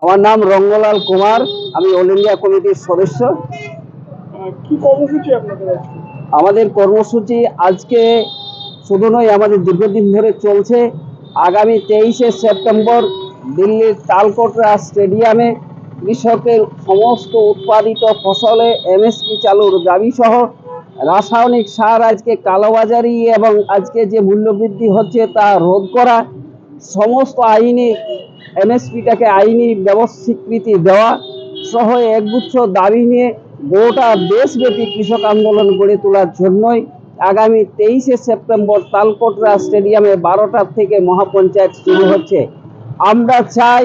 আমার নাম রঙ্গলাল কুমার। আমি অল ইন্ডিয়া কমিটির সদস্য। কি কর্মসূচি আপনাদের আজকে? আমাদের কর্মসূচি আজকে শুধু নয়, আমাদের দীর্ঘদিন ধরে চলছে। আগামী 23শে সেপ্টেম্বর দিল্লির তালকোটরা স্টেডিয়ামে কৃষকের সমস্ত উৎপাদিত ফসলে এমএসপি চালুর দাবি সহ রাসায়নিক সার আজকে কালোবাজারি এবং আজকে যে মূল্যবৃদ্ধি হচ্ছে তা রোধ করা, সমস্ত আইনি এমএসপিটাকে আইনি স্বীকৃতি দেওয়া সহ একগুচ্ছ দাবি নিয়ে গোটা দেশব্যাপী কৃষক আন্দোলন গড়ে তোলার জন্যই আগামী 23শে সেপ্টেম্বর তালকোটরা স্টেডিয়ামে 12টা থেকে মহাপঞ্চায়েত শুরু হচ্ছে। আমরা চাই,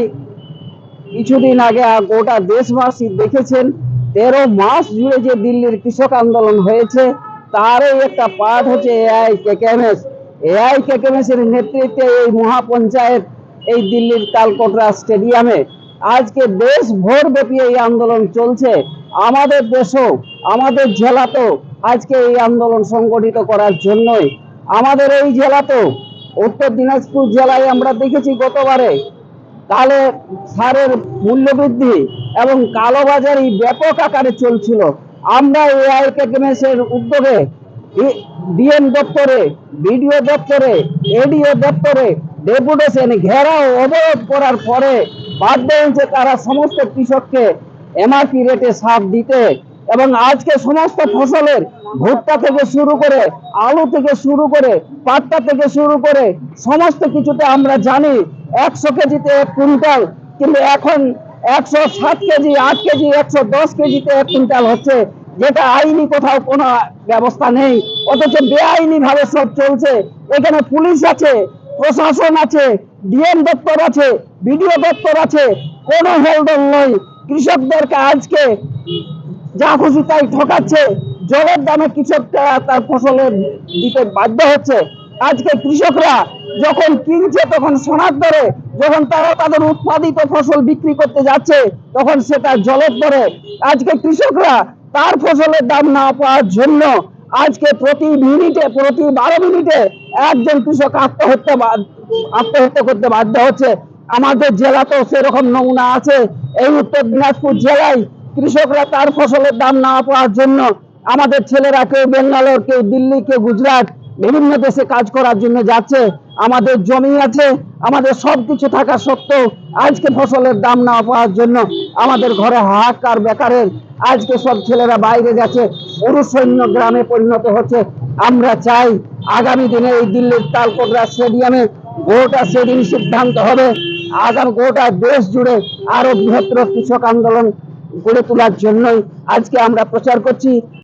কিছুদিন আগে গোটা দেশবাসী দেখেছেন 13 মাস জুড়ে যে দিল্লির কৃষক আন্দোলন হয়েছে, তারই একটা পার্ট হচ্ছে এআইকেকেএমএস এর নেতৃত্বে এই মহাপঞ্চায়েত এই দিল্লির তালকোটরা স্টেডিয়ামে আজকে দেশভর ব্যাপী এই আন্দোলন চলছে। আমাদের দেশও, আমাদের জেলাতেও আজকে এই আন্দোলন সংগঠিত করার জন্যই। আমাদের এই জেলাতেও, উত্তর দিনাজপুর জেলায় আমরা দেখেছি গতবারে কালে সারের মূল্যবৃদ্ধি এবং কালোবাজারি ব্যাপক আকারে চলছিল। আমরা এআইকেকেএমএস এর উদ্যোগে ডিএম দপ্তরে, বিডিও দপ্তরে, এডিও দপ্তরে ডেপুটেশন ঘেরাও অবরোধ করার পরে বাধ্য হয়েছে তারা সমস্ত কৃষককে এমআরপি রেটে সার দিতে। এবং আজকে সমস্ত ফসলের ভুট্টা থেকে শুরু করে, আলু থেকে শুরু করে, পাট্টা থেকে শুরু করে সমস্ত কিছুতে আমরা জানি 100 কেজিতে 1 কুইন্টাল, কিন্তু এখন 107 কেজি, 8 কেজি, 110 কেজিতে 1 কুইন্টাল হচ্ছে, যেটা আইনি কোথাও কোনো ব্যবস্থা নেই, অথচ বেআইনি ভাবে সব চলছে। এখানে পুলিশ আছে, প্রশাসন আছে, ডিএম দপ্তর আছে, বিডিও দপ্তর আছে, কোনো হেলদোল নয়। কৃষকদেরকে আজকে যা খুশি তাই ঠকাচ্ছে, জলের দামে কৃষকরা তার ফসলে দিতে বাধ্য হচ্ছে। আজকে কৃষকরা যখন কিনছে তখন সোনার দরে, যখন তারা তাদের উৎপাদিত ফসল বিক্রি করতে যাচ্ছে তখন সেটা জলের দরে। আজকে কৃষকরা তার ফসলের দাম না পাওয়ার জন্য আজকে প্রতি মিনিটে, প্রতি 12 মিনিটে একজন কৃষক আত্মহত্যা করতে বাধ্য হচ্ছে। আমাদের জেলাতেও সেরকম নমুনা আছে। এই উত্তর দিনাজপুর জেলায় কৃষকরা তার ফসলের দাম না পাওয়ার জন্য আমাদের ছেলেরা কেউ বেঙ্গালোর, কেউ দিল্লি, কেউ গুজরাট, বিভিন্ন দেশে কাজ করার জন্য যাচ্ছে। আমাদের জমি আছে, আমাদের সবকিছু থাকা সত্ত্বেও আজকে ফসলের দাম না পাওয়ার জন্য আমাদের ঘরে হাহাকার বেকারের। আজকে সব ছেলেরা বাইরে যাচ্ছে, পুরুষ সৈন্য গ্রামে পরিণত হচ্ছে। আমরা চাই আগামী দিনে এই দিল্লির তালকোটরা স্টেডিয়ামে গোটা সেদিন সিদ্ধান্ত হবে আগামী গোটা দেশ জুড়ে আরো বৃহত্তর কৃষক আন্দোলন গড়ে তোলার জন্যই আজকে আমরা প্রচার করছি।